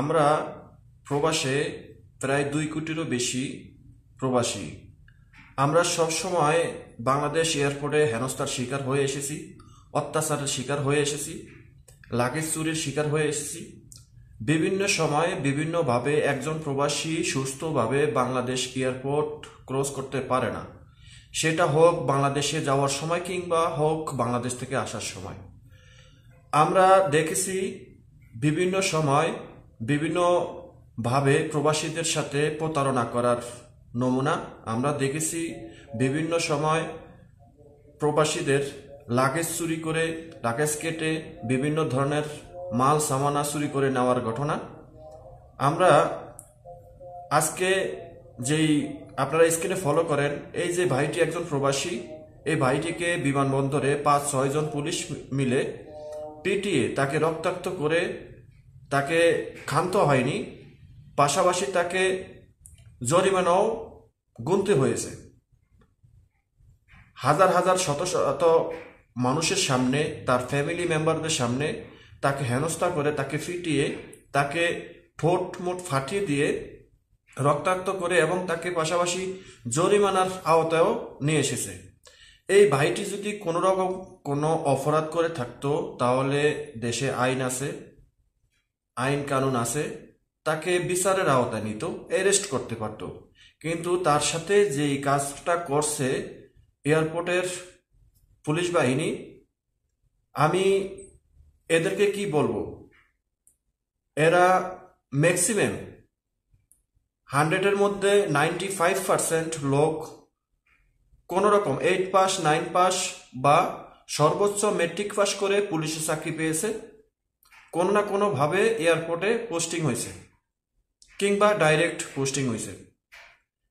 আমরা প্রবাসে প্রায় 2 কোটিরও বেশি প্রবাসী। আমরা সবসময় বাংলাদেশ এয়ারপোর্টে হেনস্থার শিকার হয়ে এসেছি, অত্যাচারের শিকার হয়ে এসেছি, লাগেজ চুরির শিকার হয়ে এসেছি। বিভিন্ন সময় বিভিন্নভাবে একজন প্রবাসী সুস্থভাবে বাংলাদেশ এয়ারপোর্ট ক্রস করতে পারে না, সেটা হোক বাংলাদেশে যাওয়ার সময় কিংবা হোক বাংলাদেশ থেকে আসার সময়। আমরা দেখেছি বিভিন্ন সময় বিভিন্নভাবে প্রবাসীদের সাথে প্রতারণা করার নমুনা। আমরা দেখেছি বিভিন্ন সময় প্রবাসীদের লাগেজ চুরি করে, লাগেজ কেটে বিভিন্ন ধরনের মাল সামানা চুরি করে নেওয়ার ঘটনা। আমরা আজকে যেই আপনারা স্ক্রিনে ফলো করেন, এই যে ভাইটি একজন প্রবাসী, এই ভাইটিকে বিমানবন্দরে 5-6 জন পুলিশ মিলে পিটিয়ে তাকে রক্তাক্ত করে তাকে ক্ষান্ত হয়নি, পাশাপাশি তাকে জরিমানাও গুনতে হয়েছে। হাজার হাজার শত শত মানুষের সামনে, তার ফ্যামিলি মেম্বারদের সামনে তাকে হেনস্থা করে, তাকে পিটিয়ে, তাকে ঠোঁট মুট ফাটিয়ে দিয়ে রক্তাক্ত করে এবং তাকে পাশাপাশি জরিমানার আওতায়ও নিয়ে এসেছে। এই ভাইটি যদি কোনো রকম কোনো অপরাধ করে থাকতো তাহলে দেশে আইন আছে, আইন কানুন আছে, তাকে বিচারের আওতায় নিত, অ্যারেস্ট করতে পারত। কিন্তু তার সাথে যেই কাজটা করছে এয়ারপোর্টের পুলিশ বাহিনী, আমি এদেরকে কি বলবো, এরা ম্যাক্সিমাম 100-এর মধ্যে 95% লোক কোনো রকম 8 পাস 9 পাস বা সর্বোচ্চ মেট্রিক পাস করে পুলিশে চাকরি পেয়েছে, কোনো না কোনোভাবে এয়ারপোর্টে পোস্টিং হয়েছে কিংবা ডাইরেক্ট পোস্টিং হয়েছে।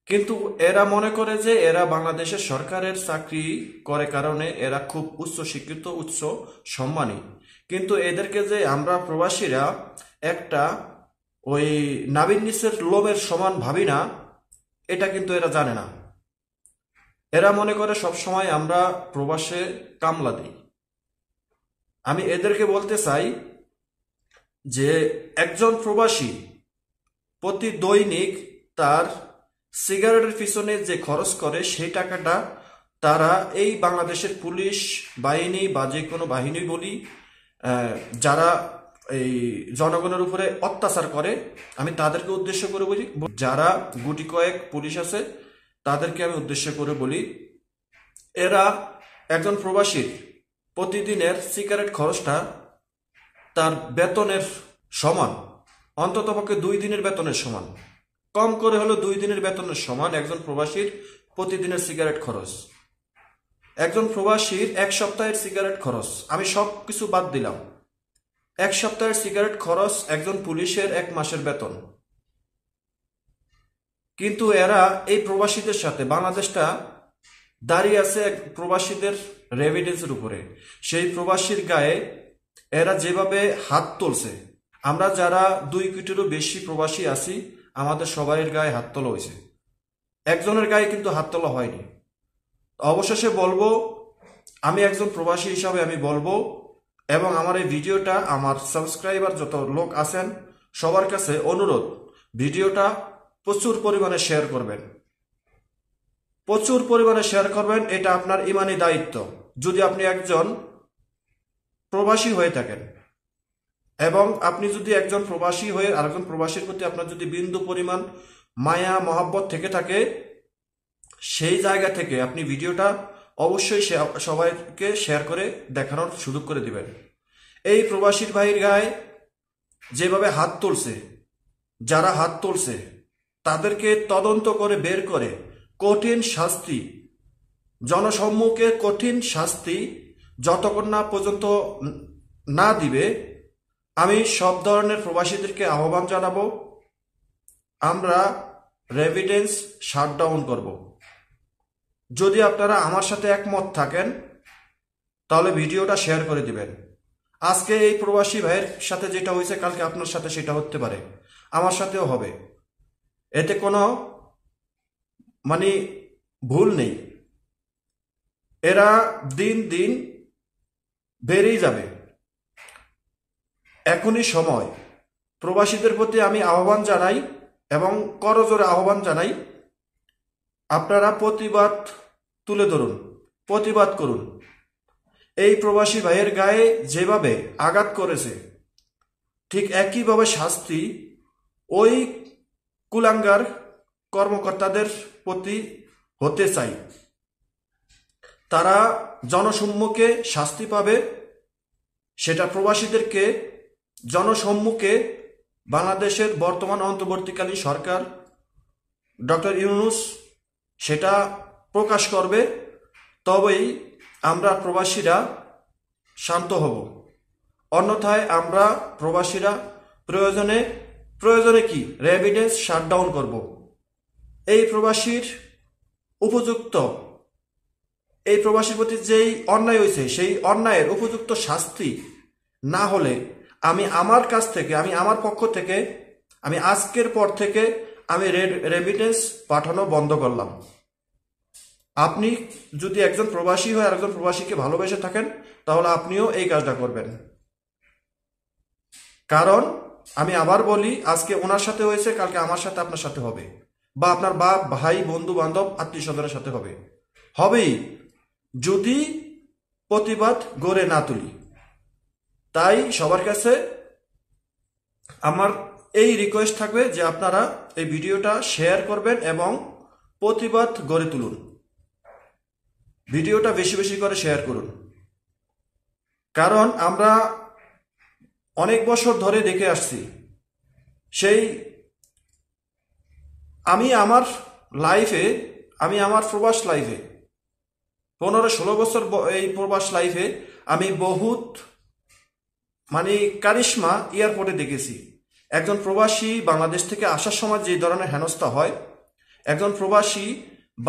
কিন্তু এরা মনে করে যে এরা বাংলাদেশের সরকারের চাকরি করে কারণে এরা খুব উচ্চ শিক্ষিত, উচ্চ সম্মানী। কিন্তু এদেরকে যে আমরা প্রবাসীরা একটা ওই নাবির নিচের লোমের সমান ভাবি না, এটা কিন্তু এরা জানে না। এরা মনে করে সবসময় আমরা প্রবাসে কামলা দিই। আমি এদেরকে বলতে চাই যে একজন প্রবাসী প্রতি দৈনিক তার সিগারেটের পিছনে যে খরচ করে সেই টাকাটা তারা এই বাংলাদেশের পুলিশ বাহিনী বা যে কোনো বাহিনী বলি, যারা এই জনগণের উপরে অত্যাচার করে, আমি তাদেরকে উদ্দেশ্য করে বলি, যারা গুটি কয়েক পুলিশ আছে তাদেরকে আমি উদ্দেশ্য করে বলি, এরা একজন প্রবাসীর প্রতিদিনের সিগারেট খরচটা তার বেতনের সমান, অন্ততপক্ষে 2 দিনের বেতনের সমান, কম করে হলো 2 দিনের বেতনের সমান একজন প্রবাসীর প্রতিদিনের সিগারেট খরচ। একজন প্রবাসীর 1 সপ্তাহের সিগারেট খরচ, আমি সব কিছু বাদ দিলাম, 1 সপ্তাহের সিগারেট খরচ একজন পুলিশের 1 মাসের বেতন। কিন্তু এরা এই প্রবাসীদের সাথে, বাংলাদেশটা দাঁড়িয়ে আছে প্রবাসীদের রেভিডেন্সের উপরে, সেই প্রবাসীর গায়ে এরা যেভাবে হাত তুলছে, আমরা যারা 2 কোটিরও বেশি প্রবাসী আছি আমাদের সবাইয়ের গায়ে হাত তোলা হয়েছে, একজনের গায়ে কিন্তু হাত তোলা হয়নি। অবশেষে বলবো, আমি একজন প্রবাসী হিসাবে আমি বলবো, এবং আমার এই ভিডিওটা আমার সাবস্ক্রাইবার যত লোক আছেন সবার কাছে অনুরোধ, ভিডিওটা প্রচুর পরিমাণে শেয়ার করবেন, প্রচুর পরিমাণে শেয়ার করবেন। এটা আপনার ইমানি দায়িত্ব যদি আপনি একজন প্রবাসী হয়ে থাকেন, এবং আপনি যদি একজন প্রবাসী হয়ে আরেকজন প্রবাসীর প্রতি আপনার যদি বিন্দু পরিমাণ মায়া মহাব্বত থেকে থাকে, সেই জায়গা থেকে আপনি ভিডিওটা অবশ্যই সবাইকে শেয়ার করে দেখানোর সুযোগ করে দিবেন। এই প্রবাসীর ভাইয়ের গায়ে যেভাবে হাত তুলছে, যারা হাত তুলছে তাদেরকে তদন্ত করে বের করে কঠিন শাস্তি, জনসম্মুখে কঠিন শাস্তি যতক্ষণ না পর্যন্ত না দিবে, আমি সব ধরনের প্রবাসীদেরকে আহ্বান জানাবো, আমরা রেভিডেন্স শাটডাউন করব। যদি আপনারা আমার সাথে একমত থাকেন তাহলে ভিডিওটা শেয়ার করে দিবেন। আজকে এই প্রবাসী ভাইয়ের সাথে যেটা হয়েছে কালকে আপনার সাথে সেটা হতে পারে, আমার সাথেও হবে, এতে কোনো ভুল নেই। এরা দিন দিন বেড়েই যাবে। এখনই সময় প্রবাসীদের প্রতি আমি আহ্বান জানাই এবং করজোরে আহ্বান জানাই, আপনারা প্রতিবাদ তুলে ধরুন, প্রতিবাদ করুন। এই প্রবাসী ভাইয়ের গায়ে যেভাবে আঘাত করেছে, ঠিক একইভাবে শাস্তি ওই কুলাঙ্গার কর্মকর্তাদের প্রতি হতে চাই। তারা জনসম্মুখে শাস্তি পাবে, সেটা প্রবাসীদেরকে জনসম্মুখে বাংলাদেশের বর্তমান অন্তর্বর্তীকালীন সরকার ডক্টর ইউনূস সেটা প্রকাশ করবে। তবেই আমরা প্রবাসীরা শান্ত হব। অন্যথায় আমরা প্রবাসীরা প্রয়োজনে কি রেমিটেন্স শাটডাউন করব। এই প্রবাসীর প্রতি যেই অন্যায় হয়েছে, সেই অন্যায়ের উপযুক্ত শাস্তি না হলে আমি আমার পক্ষ থেকে আমি আজকের পর থেকে আমি রেমিটেন্স পাঠানো বন্ধ করলাম। আপনি যদি একজন প্রবাসী হয়ে আরেকজন প্রবাসীকে ভালোবেসে থাকেন, তাহলে আপনিও এই কাজটা করবেন। কারণ আমি আবার বলি, আজকে ওনার সাথে হয়েছে, কালকে আমার সাথে, আপনার সাথে হবে, বা আপনার বাপ, ভাই, বন্ধু বান্ধব, আত্মীয় স্বজনের সাথে হবেই, যদি প্রতিবাদ গড়ে না তুলি। তাই সবার কাছে আমার এই রিকোয়েস্ট থাকবে যে আপনারা এই ভিডিওটা শেয়ার করবেন এবং প্রতিবাদ গড়ে তুলুন। ভিডিওটা বেশি বেশি করে শেয়ার করুন। কারণ আমরা অনেক বছর ধরে দেখে আসছি, আমি আমার প্রবাস লাইফে 15-16 বছর এই প্রবাস লাইফে আমি বহুত কারিশমা এয়ারপোর্টে দেখেছি। একজন প্রবাসী বাংলাদেশ থেকে আসার সময় যে ধরনের হেনস্থা হয়, একজন প্রবাসী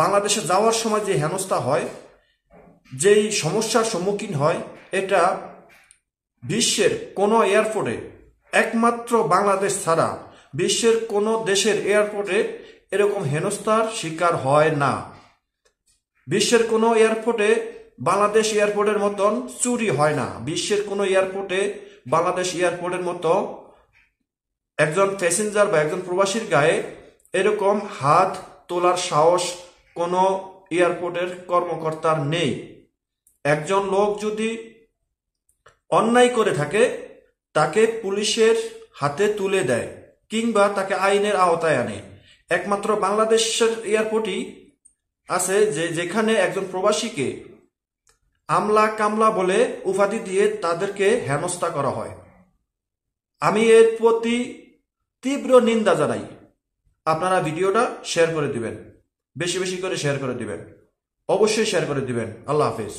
বাংলাদেশে যাওয়ার সময় যে হেনস্থা হয়, যেই সমস্যার সম্মুখীন হয়, এটা বিশ্বের কোনো এয়ারপোর্টে, একমাত্র বাংলাদেশ ছাড়া বিশ্বের কোনো দেশের এয়ারপোর্টে এরকম হেনস্থার শিকার হয় না। বিশ্বের কোনো এয়ারপোর্টে বাংলাদেশ এয়ারপোর্টের মতন চুরি হয় না। বিশ্বের কোনো এয়ারপোর্টে বাংলাদেশ এয়ারপোর্টের মতো একজন প্যাসেঞ্জার বা একজন প্রবাসীর গায়ে এরকম হাত তোলার সাহস কোনো এয়ারপোর্টের কর্মকর্তার নেই। একজন লোক যদি অন্যায় করে থাকে, তাকে পুলিশের হাতে তুলে দেয় কিংবা তাকে আইনের আওতায় আনে। একমাত্র বাংলাদেশের এয়ারপোর্টই আছে যেখানে একজন প্রবাসীকে আমলা কামলা বলে উপাধি দিয়ে তাদেরকে হেনস্থা করা হয়। আমি এর প্রতি তীব্র নিন্দা জানাই। আপনারা ভিডিওটা শেয়ার করে দিবেন, বেশি বেশি করে শেয়ার করে দিবেন, অবশ্যই শেয়ার করে দিবেন। আল্লাহ হাফেজ।